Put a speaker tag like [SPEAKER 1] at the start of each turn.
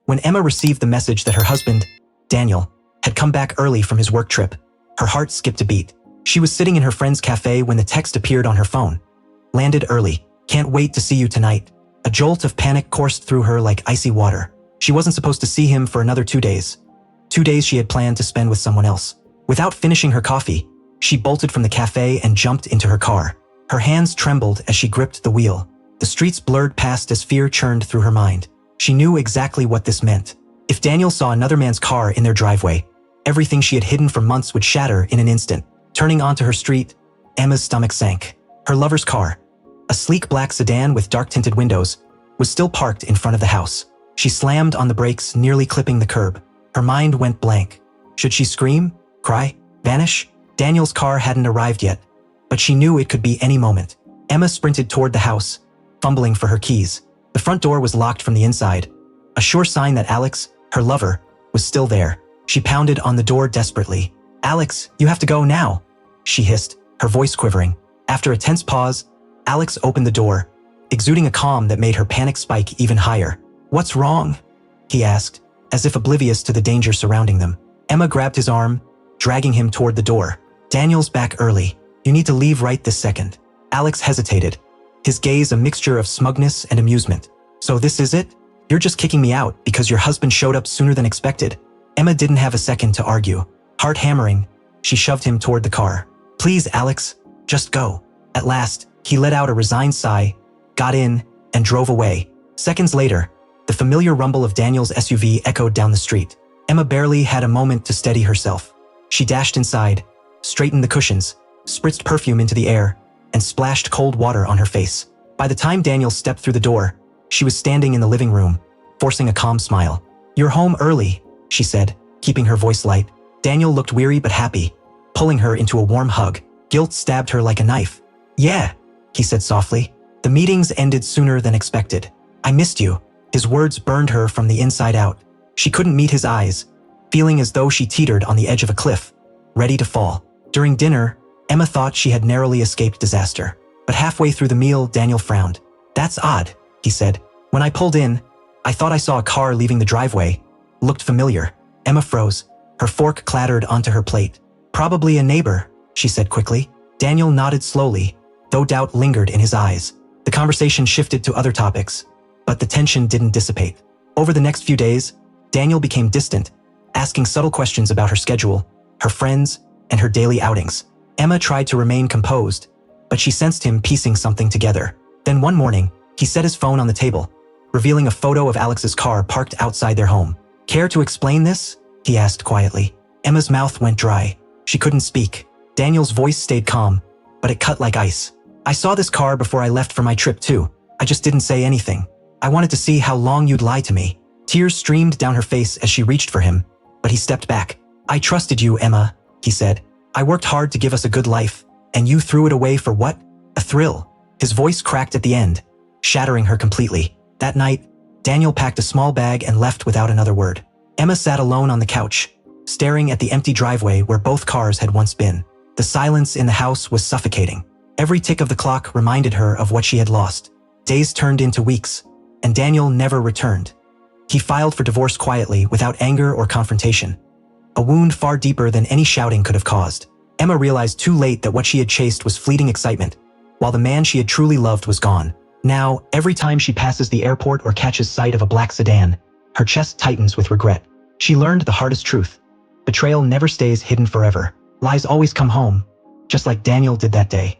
[SPEAKER 1] When Emma received the message that her husband, Daniel, had come back early from his work trip, her heart skipped a beat. She was sitting in her friend's cafe when the text appeared on her phone. Landed early. Can't wait to see you tonight. A jolt of panic coursed through her like icy water. She wasn't supposed to see him for another 2 days. 2 days she had planned to spend with someone else. Without finishing her coffee, she bolted from the cafe and jumped into her car. Her hands trembled as she gripped the wheel. The streets blurred past as fear churned through her mind. She knew exactly what this meant. If Daniel saw another man's car in their driveway, everything she had hidden for months would shatter in an instant. Turning onto her street, Emma's stomach sank. Her lover's car, a sleek black sedan with dark-tinted windows, was still parked in front of the house. She slammed on the brakes, nearly clipping the curb. Her mind went blank. Should she scream, cry, vanish? Daniel's car hadn't arrived yet, but she knew it could be any moment. Emma sprinted toward the house, fumbling for her keys. The front door was locked from the inside, a sure sign that Alex, her lover, was still there. She pounded on the door desperately. "Alex, you have to go now," she hissed, her voice quivering. After a tense pause, Alex opened the door, exuding a calm that made her panic spike even higher. "What's wrong?" he asked, as if oblivious to the danger surrounding them. Emma grabbed his arm, dragging him toward the door. "Daniel's back early. You need to leave right this second." Alex hesitated, his gaze a mixture of smugness and amusement. "So this is it? You're just kicking me out because your husband showed up sooner than expected?" Emma didn't have a second to argue. Heart hammering, she shoved him toward the car. "Please, Alex, just go." At last, he let out a resigned sigh, got in, and drove away. Seconds later, the familiar rumble of Daniel's SUV echoed down the street. Emma barely had a moment to steady herself. She dashed inside, straightened the cushions, spritzed perfume into the air, and splashed cold water on her face. By the time Daniel stepped through the door, she was standing in the living room, forcing a calm smile. "You're home early," she said, keeping her voice light. Daniel looked weary but happy, pulling her into a warm hug. Guilt stabbed her like a knife. "Yeah," he said softly. "The meetings ended sooner than expected. I missed you." His words burned her from the inside out. She couldn't meet his eyes, feeling as though she teetered on the edge of a cliff, ready to fall. During dinner, Emma thought she had narrowly escaped disaster. But halfway through the meal, Daniel frowned. "That's odd," he said. "When I pulled in, I thought I saw a car leaving the driveway. Looked familiar." Emma froze. Her fork clattered onto her plate. "Probably a neighbor," she said quickly. Daniel nodded slowly, though doubt lingered in his eyes. The conversation shifted to other topics, but the tension didn't dissipate. Over the next few days, Daniel became distant, asking subtle questions about her schedule, her friends, and her daily outings. Emma tried to remain composed, but she sensed him piecing something together. Then one morning, he set his phone on the table, revealing a photo of Alex's car parked outside their home. "Care to explain this?" he asked quietly. Emma's mouth went dry. She couldn't speak. Daniel's voice stayed calm, but it cut like ice. "I saw this car before I left for my trip too. I just didn't say anything. I wanted to see how long you'd lie to me." Tears streamed down her face as she reached for him, but he stepped back. "I trusted you, Emma," he said. "I worked hard to give us a good life, and you threw it away for what? A thrill." His voice cracked at the end, shattering her completely. That night, Daniel packed a small bag and left without another word. Emma sat alone on the couch, staring at the empty driveway where both cars had once been. The silence in the house was suffocating. Every tick of the clock reminded her of what she had lost. Days turned into weeks, and Daniel never returned. He filed for divorce quietly, without anger or confrontation, a wound far deeper than any shouting could have caused. Emma realized too late that what she had chased was fleeting excitement, while the man she had truly loved was gone. Now, every time she passes the airport or catches sight of a black sedan, her chest tightens with regret. She learned the hardest truth. Betrayal never stays hidden forever. Lies always come home, just like Daniel did that day.